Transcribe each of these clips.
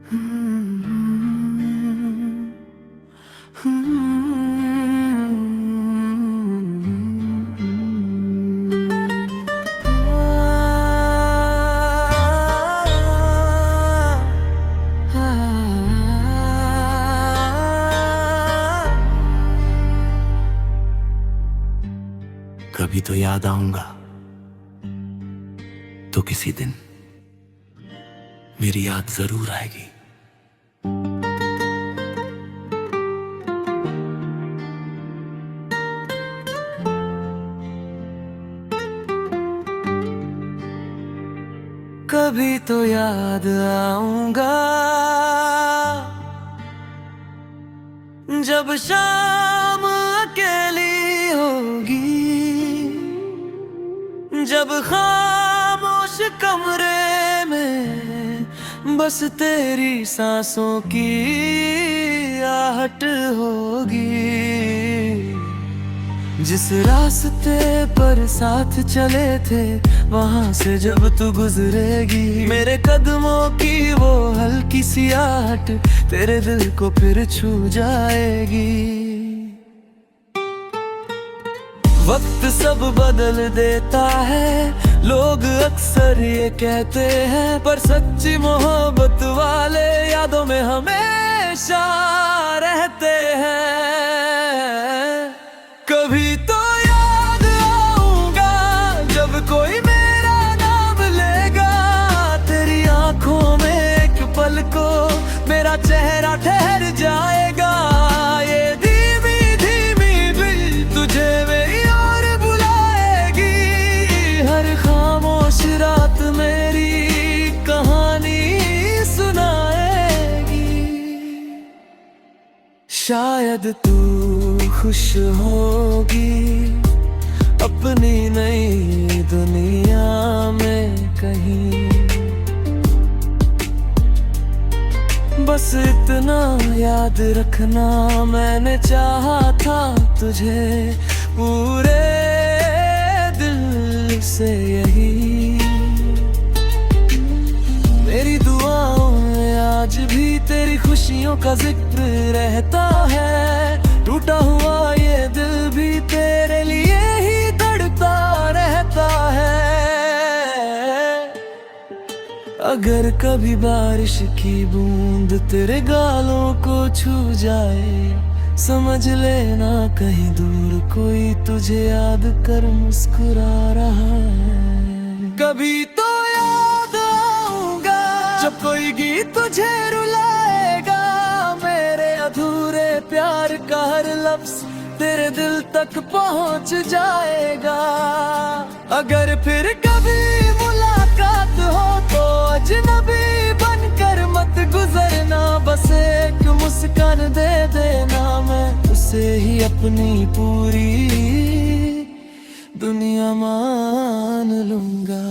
कभी तो याद आऊंगा, तो किसी दिन मेरी याद जरूर आएगी। कभी तो याद आऊंगा, जब शाम अकेली होगी, जब खामोश कमरे में बस तेरी सांसों की आहट होगी। जिस रास्ते पर साथ चले थे, वहां से जब तू गुजरेगी, मेरे कदमों की वो हल्की सी आहट तेरे दिल को फिर छू जाएगी। वक्त सब बदल देता है, लोग अक्सर ये कहते हैं, पर सच्ची मोहब्बत वाले यादों में हमेशा रहते हैं। कभी तो याद आऊंगा, जब कोई मेरा नाम लेगा, तेरी आंखों में एक पल को मेरा चेहरा ठहर जाएगा। ये धीमी धीमी दिल तुझे मेरी ओर बुलाएगी, हर खामोश रात मेरी कहानी सुनाएगी। शायद तू खुश होगी अपनी नई दुनिया में कहीं, बस इतना याद रखना मैंने चाहा था तुझे पूरे दिल से यही। मेरी दुआओं में आज भी तेरी खुशियों का जिक्र रहता है, टूटा हुआ ये दिल भी तेरे लिए ही धड़कता रहता है। अगर कभी बारिश की बूंद तेरे गालों को छू जाए, समझ लेना कहीं दूर कोई तुझे याद कर मुस्कुरा रहा है। कभी तो याद आऊंगा, जब कोई गीत तुझे रुलाएगा, मेरे अधूरे प्यार का हर लफ्ज तेरे दिल तक पहुंच जाएगा। अगर फिर कभी मुलाकात हो तो अजनबी बनकर मत गुजरना, बस एक मुस्कान दे देना, मैं उसे ही अपनी पूरी दुनिया मान लूंगा।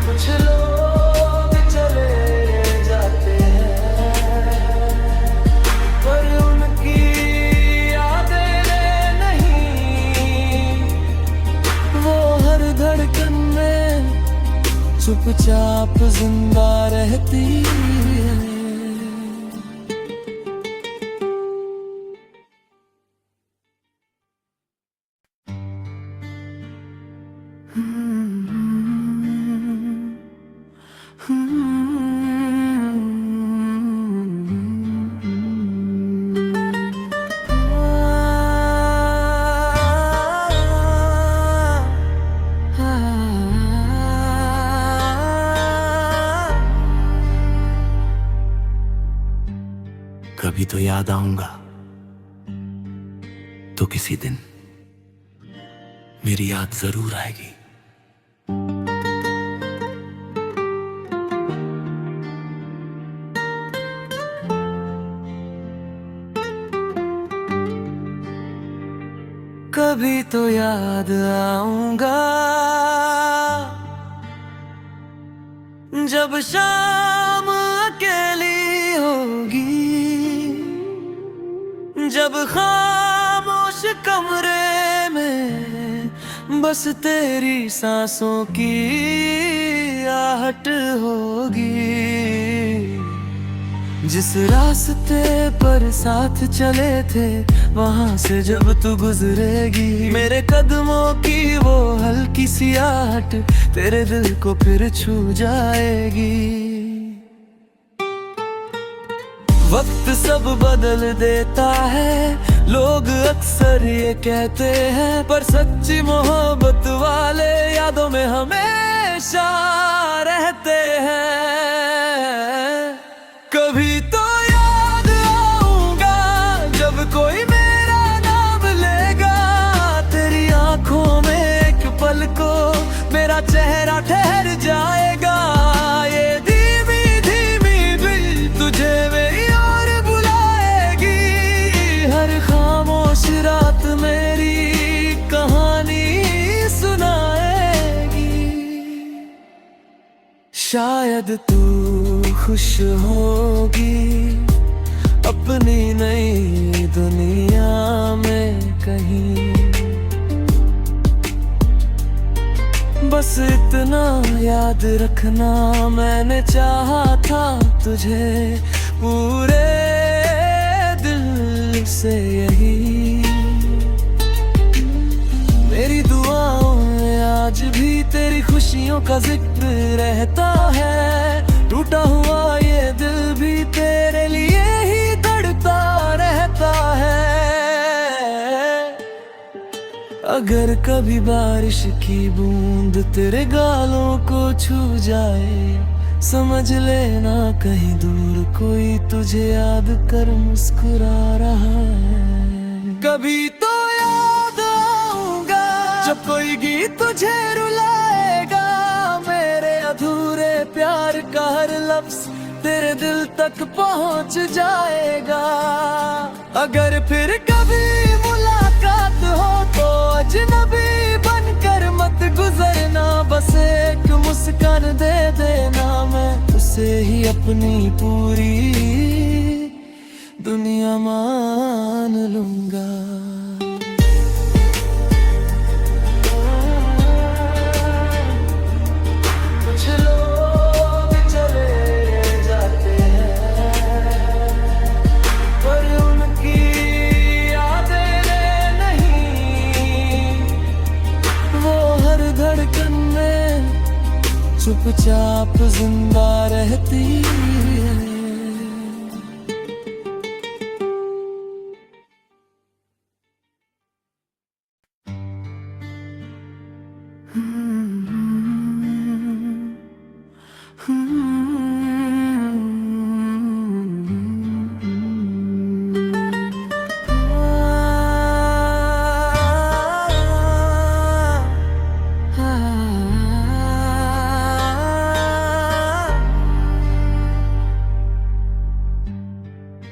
कुछ लोग चले जाते हैं, पर उनकी यादें नहीं, वो हर धड़कन में चुपचाप जिंदा रहती है। कभी तो याद आऊंगा, तो किसी दिन मेरी याद जरूर आएगी। कभी तो याद आऊंगा, जब शाम अकेली होगी, जब खामोश कमरे में बस तेरी सांसों की आहट होगी। जिस रास्ते पर साथ चले थे वहां से जब तू गुजरेगी, मेरे कदमों की वो हल्की सी आहट तेरे दिल को फिर छू जाएगी। वक्त सब बदल देता है, लोग अक्सर ये कहते हैं, पर सच्ची मोहब्बत वाले यादों में हमेशा रहते हैं। कभी तो याद आऊंगा जब कोई मेरा नाम लेगा, तेरी आंखों में एक पल को मेरा चेहरा ठहर जाएगा। ये धीमी धीमी दिल तुझे मेरी ओर बुलाएगी, हर खामोश रात मेरी कहानी सुनाएगी। शायद तू खुश होगी अपनी नई दुनिया में कहीं, बस इतना याद रखना मैंने चाहा था तुझे पूरे दिल से यही। मेरी दुआओं में आज भी तेरी खुशियों का जिक्र रहता है, टूटा हुआ ये दिल भी तेरे लिए ही धड़कता रहता है। अगर कभी बारिश की बूंद तेरे गालों को छू जाए, समझ लेना कहीं दूर कोई तुझे याद कर मुस्कुरा रहा है। कभी तो याद आऊंगा जब कोई गीत तुझे रुलाएगा, मेरे अधूरे प्यार का हर लफ्ज तेरे दिल तक पहुंच जाएगा। अगर फिर कभी मुलाकात हो तो अजनबी बनकर मत गुजरना, बस एक मुस्कान दे देना, मैं उसे ही अपनी पूरी दुनिया मान लूंगा। चुपचाप जिंदा रहती है।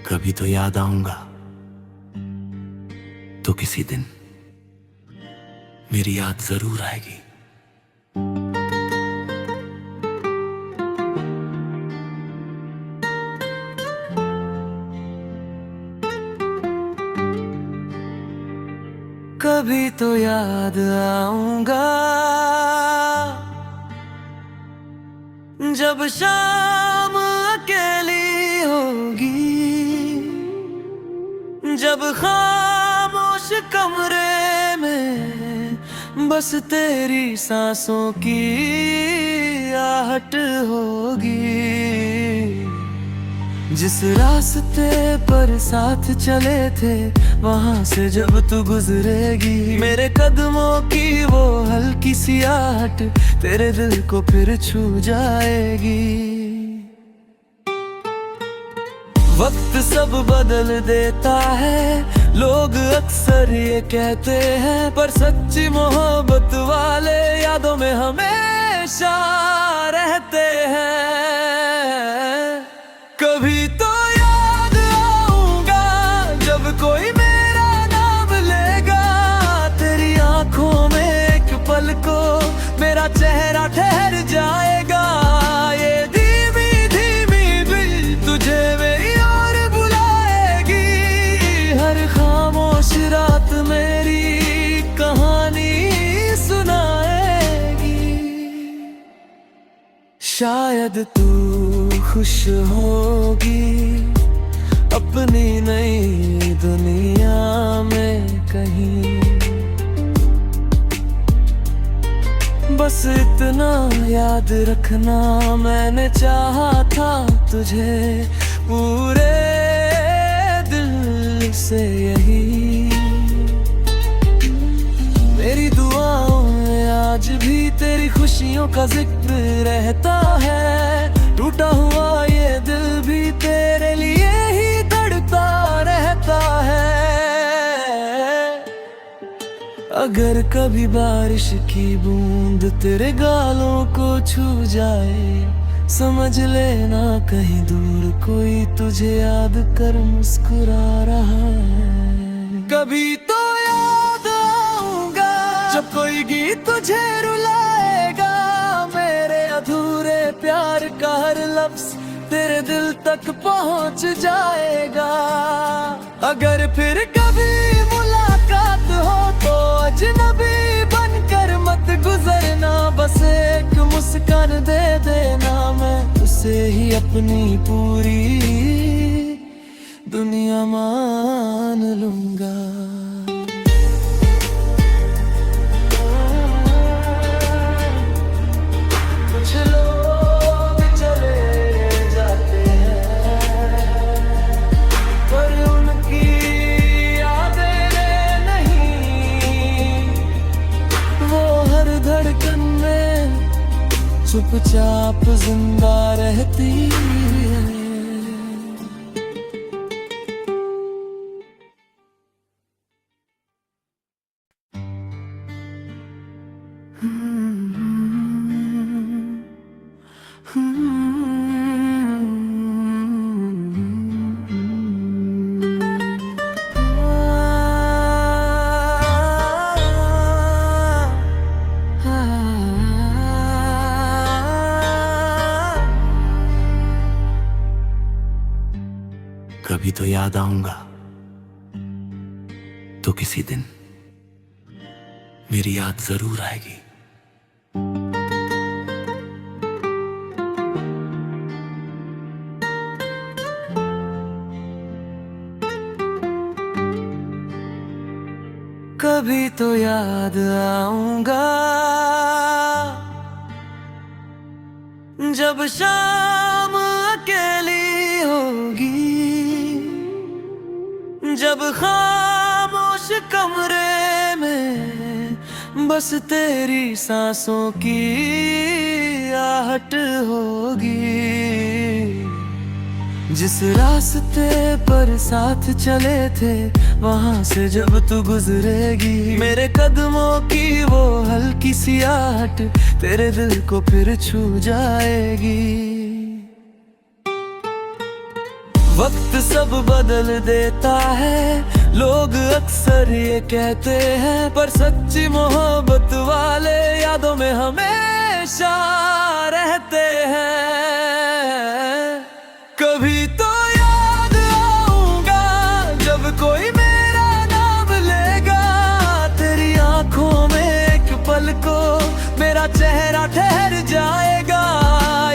कभी तो याद आऊंगा तो किसी दिन मेरी याद जरूर आएगी। कभी तो याद आऊंगा जब शाम अकेली होगी, जब खामोश कमरे में बस तेरी सांसों की आहट होगी। जिस रास्ते पर साथ चले थे वहां से जब तू गुजरेगी, मेरे कदमों की वो हल्की सी आहट तेरे दिल को फिर छू जाएगी। वक्त सब बदल देता है, लोग अक्सर ये कहते हैं, पर सच्ची मोहब्बत वाले यादों में हमेशा रहते हैं। कभी तो याद आऊंगा जब कोई मेरा नाम लेगा, तेरी आंखों में एक पल को मेरा चेहरा ठहर जाएगा। ये धीमी धीमी दिल तुझे मेरी ओर बुलाएगी, हर खामोश रात मेरी कहानी सुना शायद तू खुश होगी अपनी नई दुनिया में कहीं। बस इतना याद रखना, मैंने चाहा था तुझे पूरे दिल से यही। मेरी दुआओं में आज भी तेरी खुशियों का जिक्र रहता है। टूटा हुआ ये दिल भी तेरे लिए ही धड़कता रहता है। अगर कभी बारिश की बूंद तेरे गालों को छू जाए, समझ लेना कहीं दूर कोई तुझे याद कर मुस्कुरा रहा है। कभी तो याद आऊंगा जब कोई गीत तुझे रुलाएगा, मेरे अधूरे प्यार का हर लफ्ज तेरे दिल तक पहुंच जाएगा। अगर फिर कभी मुलाकात हो तो अजनबी बनकर मत गुजरना, बस एक मुस्कान दे देना, मैं उसे ही अपनी पूरी दुनिया मान लूंगा। कुछ लोग चले जाते हैं पर उनकी यादें नहीं, वो हर धड़कन में चुपचाप जिंदा रहती है। कभी तो याद आऊंगा तो किसी दिन मेरी याद जरूर आएगी। कभी तो याद आऊंगा जब शाम अकेली होगी, जब खामोश कमरे में बस तेरी सांसों की आहट होगी। जिस रास्ते पर साथ चले थे वहां से जब तू गुजरेगी, मेरे कदमों की वो हल्की सी आहट तेरे दिल को फिर छू जाएगी। वक्त सब बदल देता है, लोग अक्सर ये कहते हैं, पर सच्ची मोहब्बत वाले यादों में हमेशा रहते हैं। कभी तो याद आऊंगा जब कोई मेरा नाम लेगा, तेरी आंखों में एक पल को मेरा चेहरा ठहर जाएगा।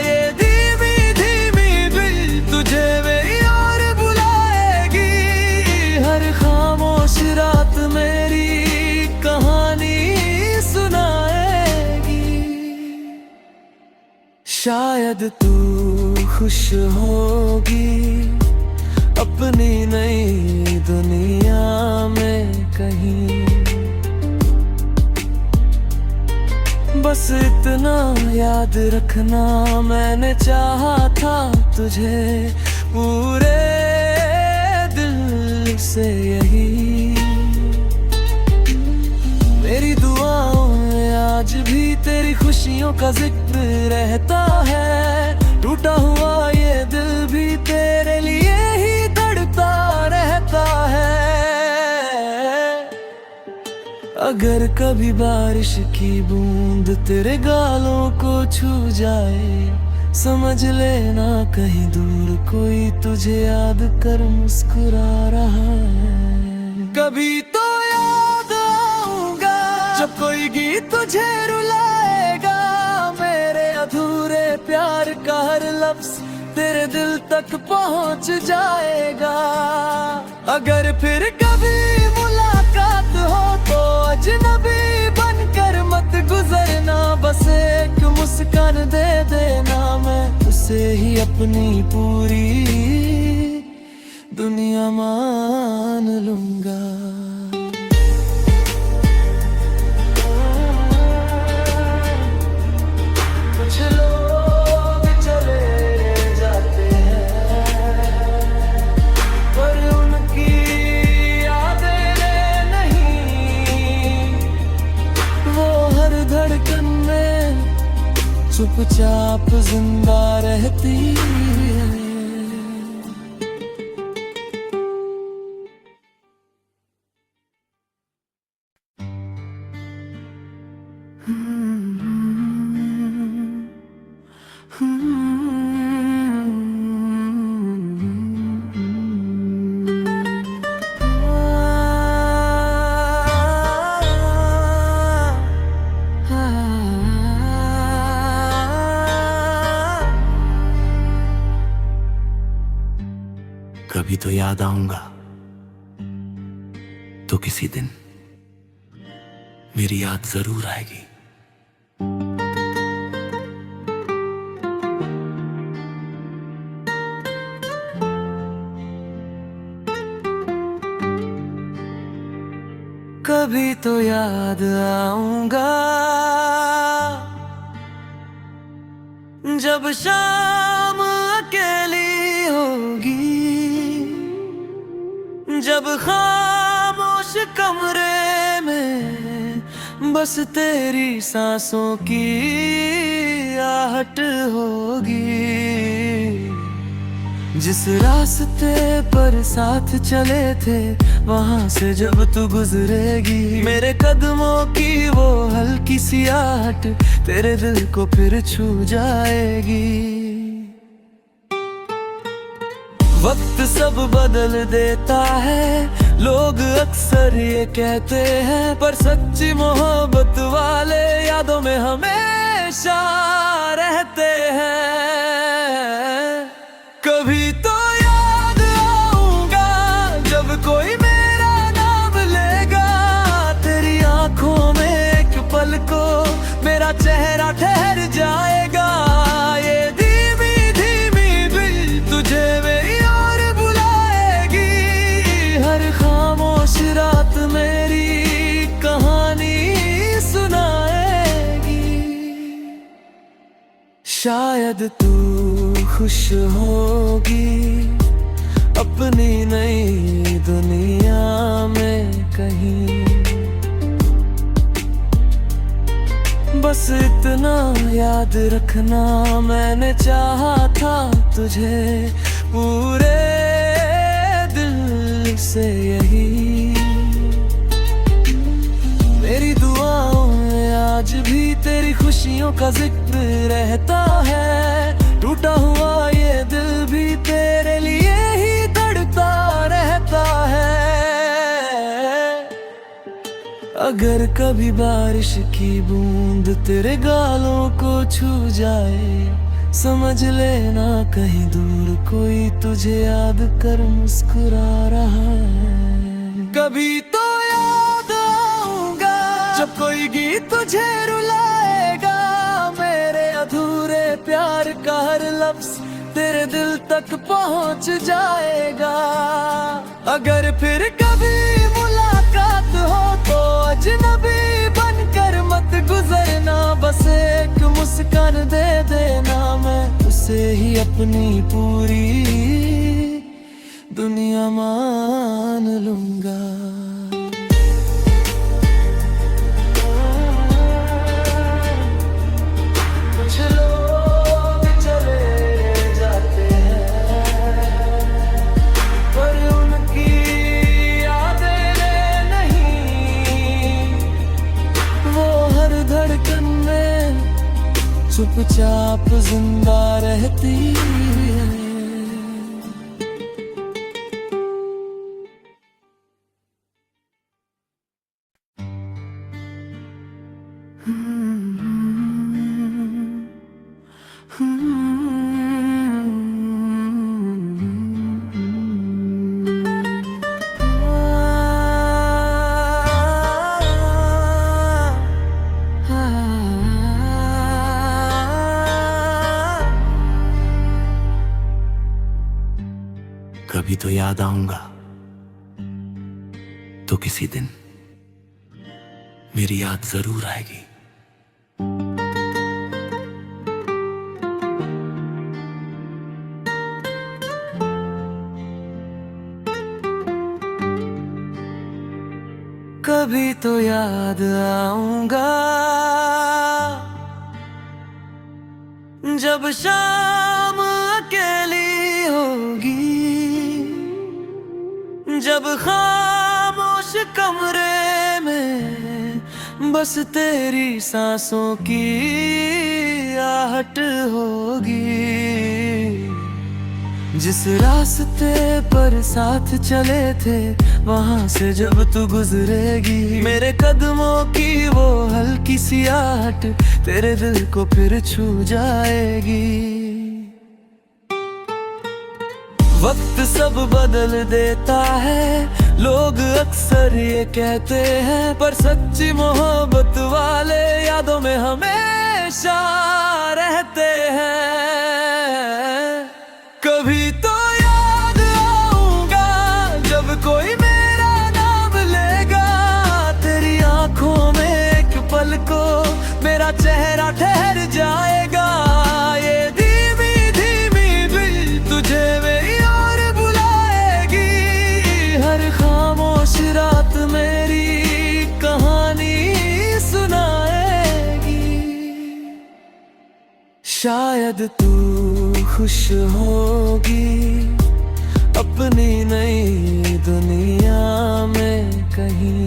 ये धीमी धीमी दिल तुझे मेरी ओर बुलाएगी, हर खामोश रात मेरी कहानी सुनाएगी। शायद तू खुश होगी अपनी नई दुनिया में कहीं। बस इतना याद रखना, मैंने चाहा था तुझे पूरे दिल से यही। मेरी दुआओं में आज भी तेरी खुशियों का जिक्र रहता है। टूटा हुआ ये दिल भी तेरे लिए ही धड़कता रहता है। अगर कभी बारिश की बूंद तेरे गालों को छू जाए, समझ लेना कहीं दूर कोई तुझे याद कर मुस्कुरा रहा है। कभी तो याद आऊंगा जब कोई गीत तुझे रुलाएगा, मेरे अधूरे प्यार हर लफ्ज तेरे दिल तक पहुंच जाएगा। अगर फिर कभी मुलाकात हो तो अजनबी बनकर मत गुजरना, बस एक मुस्कान दे देना, मैं उसे ही अपनी पूरी दुनिया मान लूंगा। कुछ लोग चले जाते हैं पर उनकी यादें नहीं, वो हर धड़कन में चुपचाप जिंदा रहती है। कभी तो याद आऊंगा तो किसी दिन मेरी याद जरूर आएगी। कभी तो याद आऊंगा जब शाम अकेली होगी, जब खामोश कमरे में बस तेरी सांसों की आहट होगी। जिस रास्ते पर साथ चले थे वहां से जब तू गुजरेगी, मेरे कदमों की वो हल्की सी आहट तेरे दिल को फिर छू जाएगी। वक्त सब बदल देता है, लोग अक्सर ये कहते हैं, पर सच्ची मोहब्बत वाले यादों में हमेशा रहते हैं। कभी तो याद आऊंगा जब कोई मेरा नाम लेगा, तेरी आंखों में एक पल को मेरा चेहरा ठहर जाएगा। ये धीमी धीमी दिल तुझे मेरी ओर बुलाएगी, हर खामोश रात मेरी कहानी सुनाएगी। शायद तू खुश होगी अपनी नई दुनिया में कहीं, बस इतना याद रखना मैंने चाहा था तुझे पूरे दिल से यही। मेरी दुआओं में आज भी तेरी खुशियों का जिक्र रहता है, टूटा हुआ ये दिल भी तेरे लिए ही धड़कता रहता है। अगर कभी बारिश की बूंद तेरे गालों को छू जाए, समझ लेना कहीं दूर कोई तुझे याद कर मुस्कुरा रहा है। कभी तो याद आऊंगा जब कोई गीत तुझे रुलाएगा, मेरे अधूरे प्यार का हर लफ्ज तेरे दिल तक पहुंच जाएगा। अगर फिर कभी मुलाकात हो तो अजनबी बनकर मत गुजरना, बस एक मुस्कान दे देना, मैं उसे ही अपनी पूरी दुनिया मान लूंगा। कुछ लोग चले जाते हैं पर उनकी यादें नहीं, वो हर धड़कन में चुपचाप जिंदा रहती है। Hmm कभी तो याद आऊंगा, तो किसी दिन मेरी याद जरूर आएगी। कभी तो याद आऊंगा, जब शाम अकेली होगी, जब खामोश कमरे में बस तेरी सांसों की आहट होगी। जिस रास्ते पर साथ चले थे, वहां से जब तू गुजरेगी, मेरे कदमों की वो हल्की सी आहट तेरे दिल को फिर छू जाएगी। वक्त सब बदल देता है, लोग अक्सर ये कहते हैं, पर सच्ची मोहब्बत वाले यादों में हमेशा रहते हैं। कभी तो याद आऊंगा, जब कोई मेरा नाम लेगा, तेरी आंखों में एक पल को मेरा चेहरा ठहर जाएगा। ये धीमी धीमी दिल तुझे मेरी ओर बुलाएगी, हर खामोश रात मेरी कहानी सुनाएगी। शायद तू खुश होगी अपनी नई दुनिया में कहीं,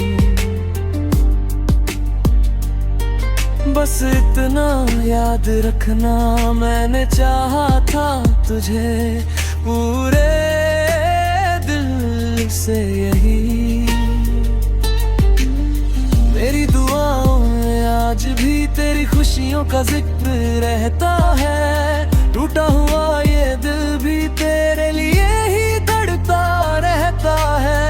बस इतना याद रखना मैंने चाहा था तुझे पूरे दिल से यही। मेरी दुआओं में आज भी तेरी खुशियों का जिक्र रहता है, टूटा हुआ ये दिल भी तेरे लिए ही धड़कता रहता है।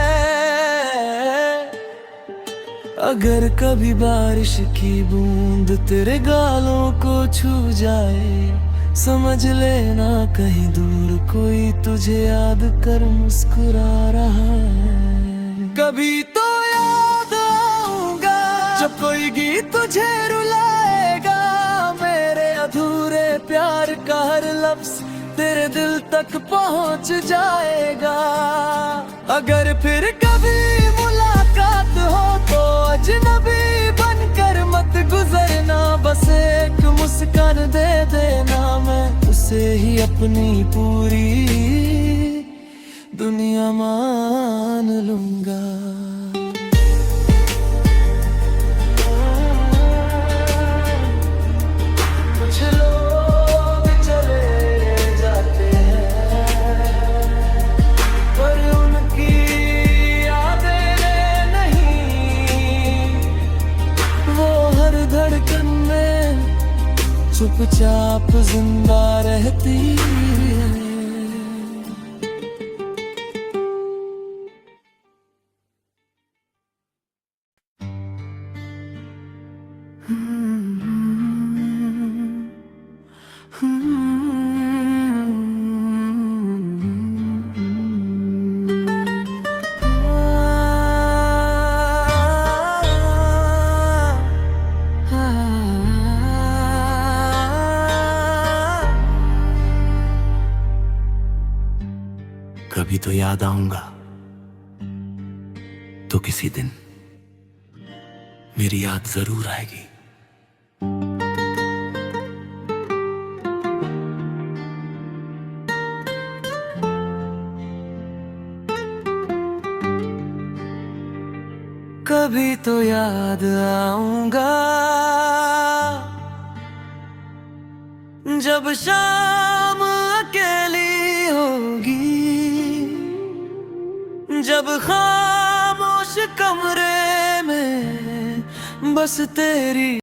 अगर कभी बारिश की बूंद तेरे गालों को छू जाए, समझ लेना कहीं दूर कोई तुझे याद कर मुस्कुरा रहा है। कभी तो याद आऊंगा, जब कोई गीत तुझे रुलाएगा, मेरे अधूरे प्यार का हर लफ्ज तेरे दिल तक पहुंच जाएगा। अगर फिर कभी मुलाकात हो तो अजनबी बनकर मत गुजरना, बस एक मुस्कान दे देना, मैं उसे ही अपनी पूरी दुनिया मान लूंगा। चुपचाप जिंदा रहती है। कभी तो याद आऊंगा, तो किसी दिन मेरी याद जरूर आएगी। कभी तो याद आऊंगा, जब शाम अकेली होगी, जब खामोश कमरे में बस तेरी